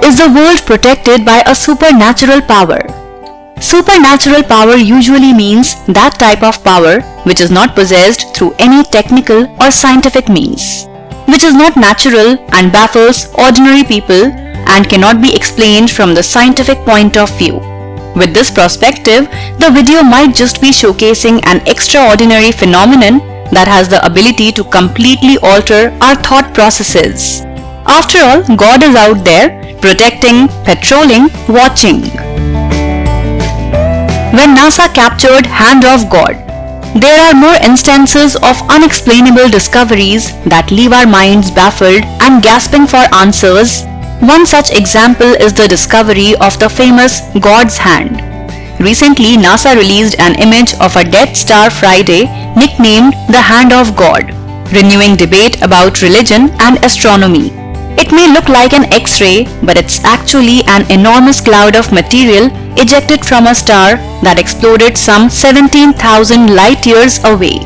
is the world protected by a supernatural power? Supernatural power usually means that type of power which is not possessed through any technical or scientific means, which is not natural and baffles ordinary people and cannot be explained from the scientific point of view. With this perspective, the video might just be showcasing an extraordinary phenomenon that has the ability to completely alter our thought processes. After all, God is out there, protecting, patrolling, watching. When NASA captured Hand of God, there are more instances of unexplainable discoveries that leave our minds baffled and gasping for answers. One such example is the discovery of the famous God's Hand. Recently, NASA released an image of a Death Star Friday nicknamed the Hand of God, renewing debate about religion and astronomy. It may look like an X-ray, but it's actually an enormous cloud of material ejected from a star that exploded some 17,000 light-years away.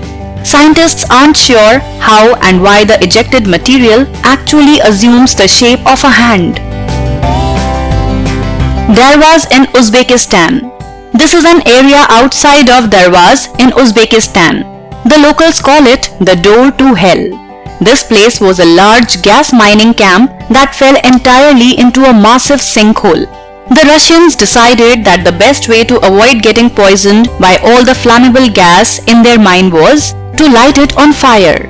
Scientists aren't sure how and why the ejected material actually assumes the shape of a hand. Darvaz in Uzbekistan. This is an area outside of Darvaz in Uzbekistan. The locals call it the door to hell. This place was a large gas mining camp that fell entirely into a massive sinkhole. The Russians decided that the best way to avoid getting poisoned by all the flammable gas in their mine was to light it on fire.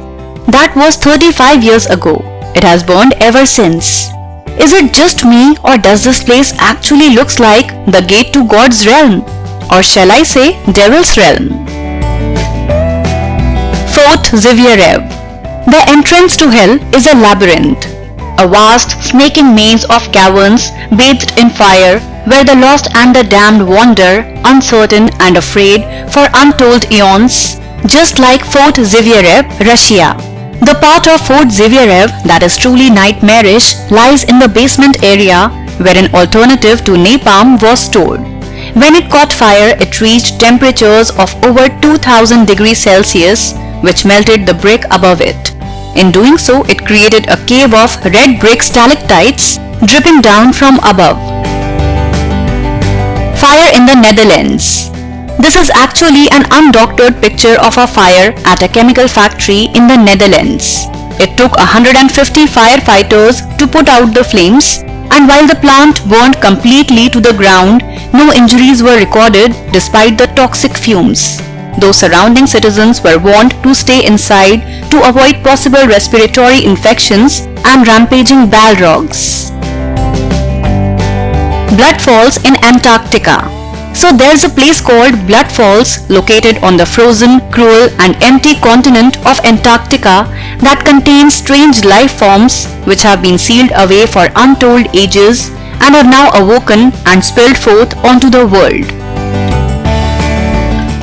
That was 35 years ago. It has burned ever since. Is it just me, or does this place actually looks like the gate to God's realm? Or shall I say Devil's realm? Fort Zivyarev. The entrance to hell is a labyrinth, a vast snaking maze of caverns bathed in fire where the lost and the damned wander, uncertain and afraid for untold eons, just like Fort Zivyarev, Russia. The part of Fort Zivyarev that is truly nightmarish lies in the basement area where an alternative to napalm was stored. When it caught fire, it reached temperatures of over 2000 degrees Celsius, which melted the brick above it. In doing so, it created a cave of red brick stalactites dripping down from above. Fire in the Netherlands. This is actually an undoctored picture of a fire at a chemical factory in the Netherlands. It took 150 firefighters to put out the flames, and while the plant burned completely to the ground, no injuries were recorded despite the toxic fumes. Those surrounding citizens were warned to stay inside to avoid possible respiratory infections and rampaging balrogs. Blood Falls in Antarctica. So there's a place called Blood Falls located on the frozen, cruel and empty continent of Antarctica that contains strange life forms which have been sealed away for untold ages and have now awoken and spilled forth onto the world.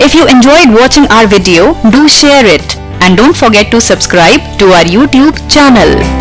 If you enjoyed watching our video, do share it and don't forget to subscribe to our YouTube channel.